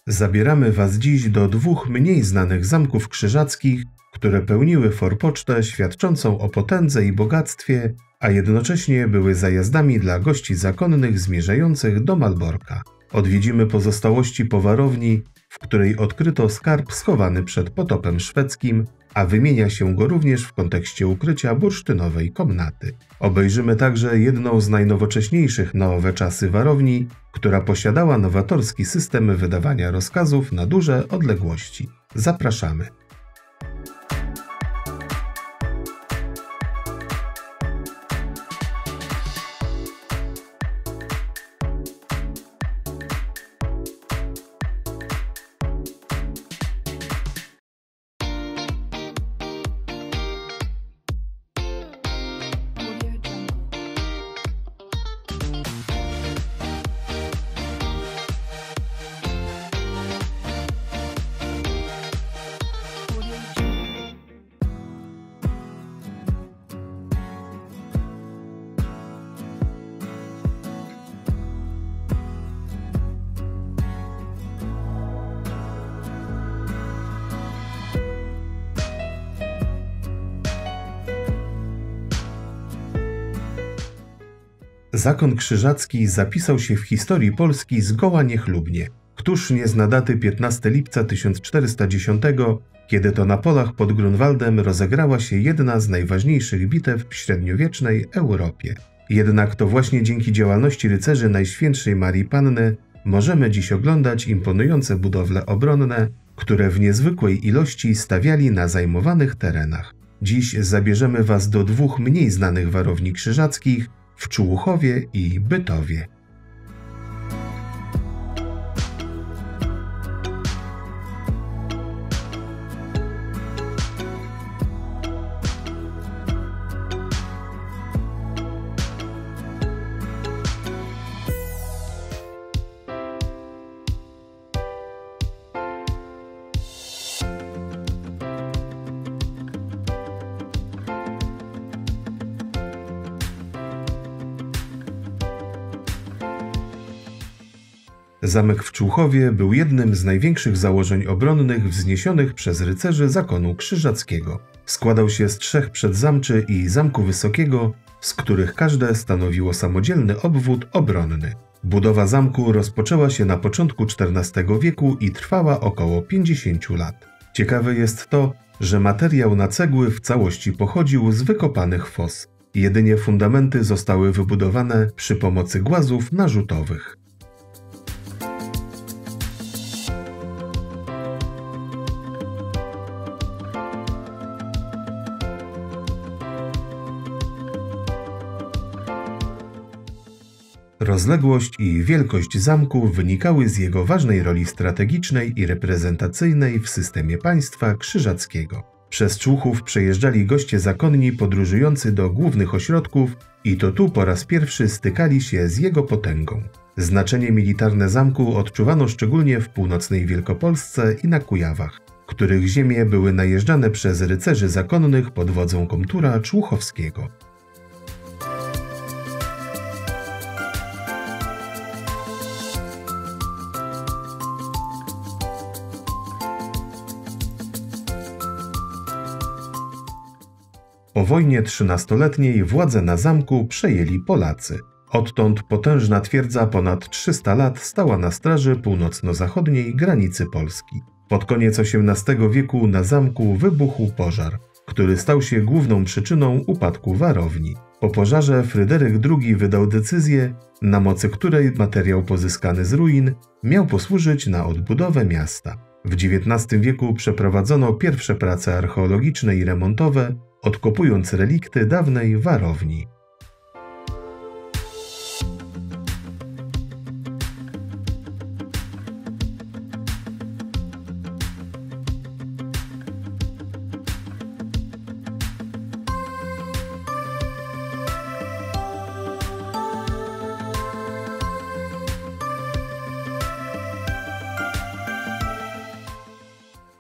Zabieramy Was dziś do dwóch mniej znanych zamków krzyżackich, które pełniły forpocztę świadczącą o potędze i bogactwie, a jednocześnie były zajazdami dla gości zakonnych zmierzających do Malborka. Odwiedzimy pozostałości po warowni, w której odkryto skarb schowany przed potopem szwedzkim, a wymienia się go również w kontekście ukrycia bursztynowej komnaty. Obejrzymy także jedną z najnowocześniejszych na owe czasy warowni, która posiadała nowatorski system wydawania rozkazów na duże odległości. Zapraszamy! Zakon krzyżacki zapisał się w historii Polski zgoła niechlubnie. Któż nie zna daty 15 lipca 1410, kiedy to na polach pod Grunwaldem rozegrała się jedna z najważniejszych bitew w średniowiecznej Europie. Jednak to właśnie dzięki działalności rycerzy Najświętszej Marii Panny możemy dziś oglądać imponujące budowle obronne, które w niezwykłej ilości stawiali na zajmowanych terenach. Dziś zabierzemy Was do dwóch mniej znanych warowni krzyżackich w Człuchowie i Bytowie. Zamek w Człuchowie był jednym z największych założeń obronnych wzniesionych przez rycerzy zakonu krzyżackiego. Składał się z 3 przedzamczy i zamku wysokiego, z których każde stanowiło samodzielny obwód obronny. Budowa zamku rozpoczęła się na początku XIV wieku i trwała około 50 lat. Ciekawe jest to, że materiał na cegły w całości pochodził z wykopanych fos. Jedynie fundamenty zostały wybudowane przy pomocy głazów narzutowych. Rozległość i wielkość zamku wynikały z jego ważnej roli strategicznej i reprezentacyjnej w systemie państwa krzyżackiego. Przez Człuchów przejeżdżali goście zakonni podróżujący do głównych ośrodków i to tu po raz pierwszy stykali się z jego potęgą. Znaczenie militarne zamku odczuwano szczególnie w północnej Wielkopolsce i na Kujawach, których ziemie były najeżdżane przez rycerzy zakonnych pod wodzą komtura człuchowskiego. Po wojnie 13-letniej władzę na zamku przejęli Polacy. Odtąd potężna twierdza ponad 300 lat stała na straży północno-zachodniej granicy Polski. Pod koniec XVIII wieku na zamku wybuchł pożar, który stał się główną przyczyną upadku warowni. Po pożarze Fryderyk II wydał decyzję, na mocy której materiał pozyskany z ruin miał posłużyć na odbudowę miasta. W XIX wieku przeprowadzono pierwsze prace archeologiczne i remontowe, odkopując relikty dawnej warowni.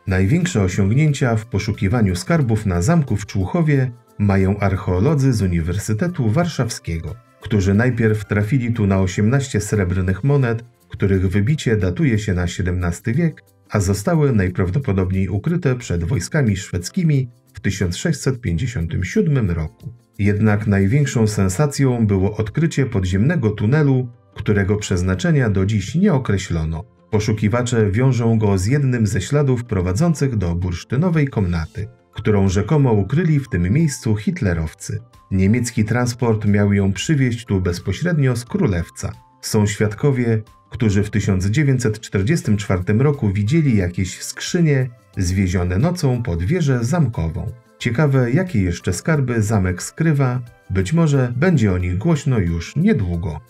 Największe osiągnięcia w poszukiwaniu skarbów na zamku w Człuchowie mają archeolodzy z Uniwersytetu Warszawskiego, którzy najpierw trafili tu na 18 srebrnych monet, których wybicie datuje się na XVII wiek, a zostały najprawdopodobniej ukryte przed wojskami szwedzkimi w 1657 roku. Jednak największą sensacją było odkrycie podziemnego tunelu, którego przeznaczenia do dziś nie określono. Poszukiwacze wiążą go z jednym ze śladów prowadzących do bursztynowej komnaty, którą rzekomo ukryli w tym miejscu hitlerowcy. Niemiecki transport miał ją przywieźć tu bezpośrednio z Królewca. Są świadkowie, którzy w 1944 roku widzieli jakieś skrzynie zwiezione nocą pod wieżę zamkową. Ciekawe, jakie jeszcze skarby zamek skrywa, być może będzie o nich głośno już niedługo.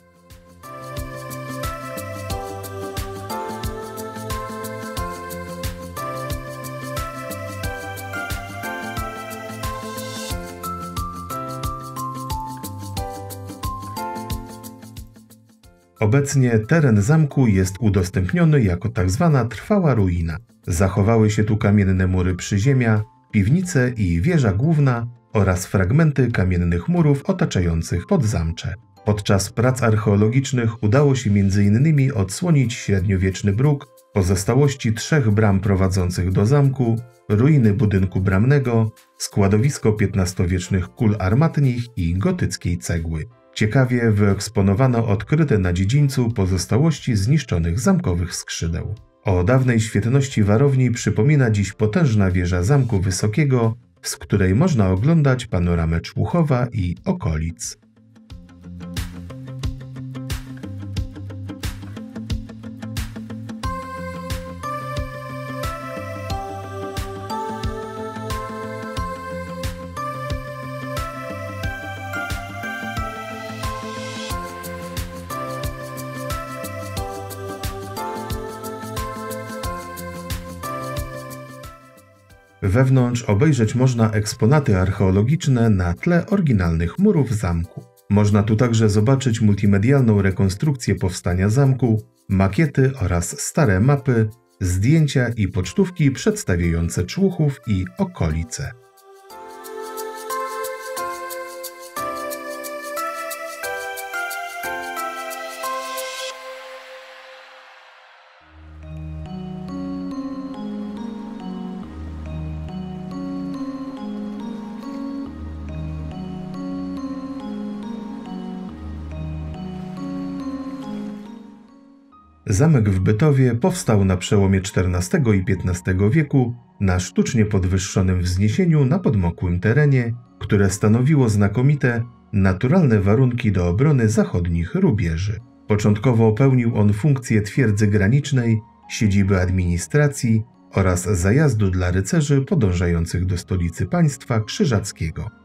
Obecnie teren zamku jest udostępniony jako tzw. trwała ruina. Zachowały się tu kamienne mury przyziemia, piwnice i wieża główna oraz fragmenty kamiennych murów otaczających podzamcze. Podczas prac archeologicznych udało się m.in. odsłonić średniowieczny bruk, pozostałości 3 bram prowadzących do zamku, ruiny budynku bramnego, składowisko XV-wiecznych kul armatnich i gotyckiej cegły. Ciekawie wyeksponowano odkryte na dziedzińcu pozostałości zniszczonych zamkowych skrzydeł. O dawnej świetności warowni przypomina dziś potężna wieża Zamku Wysokiego, z której można oglądać panoramę Człuchowa i okolic. Wewnątrz obejrzeć można eksponaty archeologiczne na tle oryginalnych murów zamku. Można tu także zobaczyć multimedialną rekonstrukcję powstania zamku, makiety oraz stare mapy, zdjęcia i pocztówki przedstawiające Człuchów i okolice. Zamek w Bytowie powstał na przełomie XIV i XV wieku na sztucznie podwyższonym wzniesieniu na podmokłym terenie, które stanowiło znakomite, naturalne warunki do obrony zachodnich rubieży. Początkowo pełnił on funkcję twierdzy granicznej, siedziby administracji oraz zajazdu dla rycerzy podążających do stolicy państwa krzyżackiego.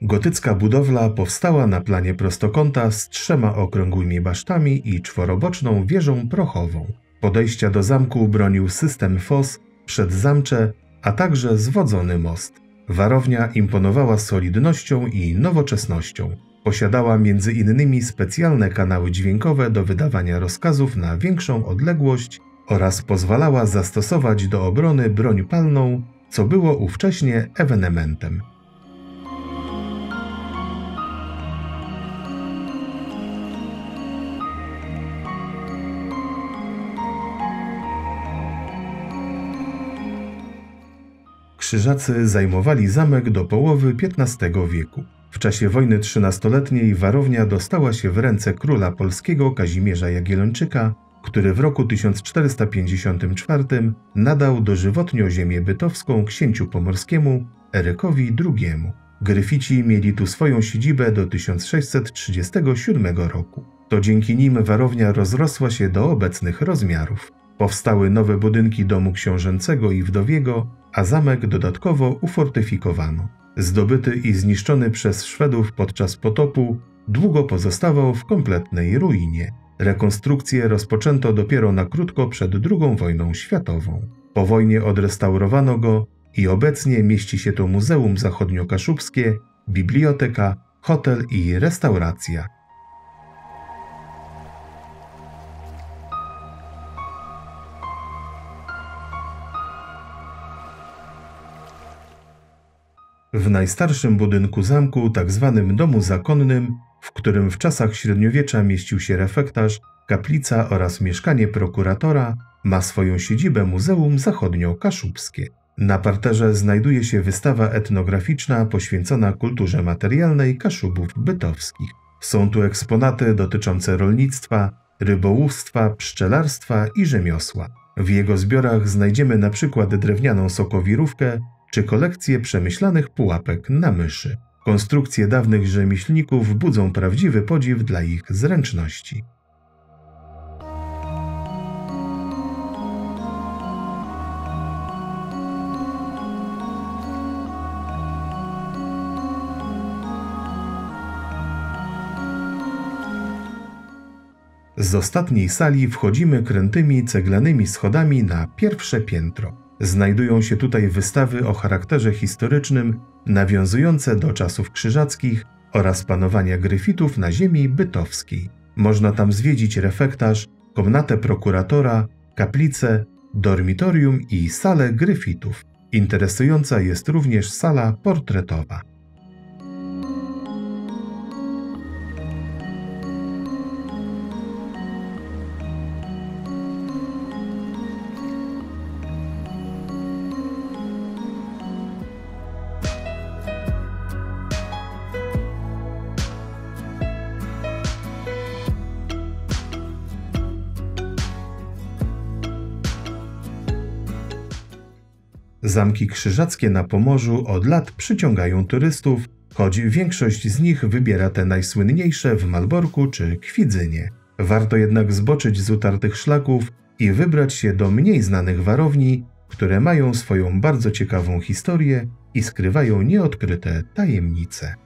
Gotycka budowla powstała na planie prostokąta z 3 okrągłymi basztami i czworoboczną wieżą prochową. Podejścia do zamku bronił system fos, przedzamcze, a także zwodzony most. Warownia imponowała solidnością i nowoczesnością. Posiadała m.in. specjalne kanały dźwiękowe do wydawania rozkazów na większą odległość oraz pozwalała zastosować do obrony broń palną, co było ówcześnie ewenementem. Krzyżacy zajmowali zamek do połowy XV wieku. W czasie wojny trzynastoletniej warownia dostała się w ręce króla polskiego Kazimierza Jagiellończyka, który w roku 1454 nadał dożywotnio ziemię bytowską księciu pomorskiemu Erykowi II. Gryfici mieli tu swoją siedzibę do 1637 roku. To dzięki nim warownia rozrosła się do obecnych rozmiarów. Powstały nowe budynki domu książęcego i wdowiego, a zamek dodatkowo ufortyfikowano. Zdobyty i zniszczony przez Szwedów podczas potopu, długo pozostawał w kompletnej ruinie. Rekonstrukcję rozpoczęto dopiero na krótko przed II wojną światową. Po wojnie odrestaurowano go i obecnie mieści się tu Muzeum Zachodnio-Kaszubskie, biblioteka, hotel i restauracja. W najstarszym budynku zamku, tak zwanym domu zakonnym, w którym w czasach średniowiecza mieścił się refektarz, kaplica oraz mieszkanie prokuratora, ma swoją siedzibę Muzeum Zachodnio-Kaszubskie. Na parterze znajduje się wystawa etnograficzna poświęcona kulturze materialnej Kaszubów bytowskich. Są tu eksponaty dotyczące rolnictwa, rybołówstwa, pszczelarstwa i rzemiosła. W jego zbiorach znajdziemy na przykład drewnianą sokowirówkę czy kolekcję przemyślanych pułapek na myszy. Konstrukcje dawnych rzemieślników budzą prawdziwy podziw dla ich zręczności. Z ostatniej sali wchodzimy krętymi ceglanymi schodami na pierwsze piętro. Znajdują się tutaj wystawy o charakterze historycznym nawiązujące do czasów krzyżackich oraz panowania Gryfitów na ziemi bytowskiej. Można tam zwiedzić refektarz, komnatę prokuratora, kaplicę, dormitorium i salę Gryfitów. Interesująca jest również sala portretowa. Zamki krzyżackie na Pomorzu od lat przyciągają turystów, choć większość z nich wybiera te najsłynniejsze w Malborku czy Kwidzynie. Warto jednak zboczyć z utartych szlaków i wybrać się do mniej znanych warowni, które mają swoją bardzo ciekawą historię i skrywają nieodkryte tajemnice.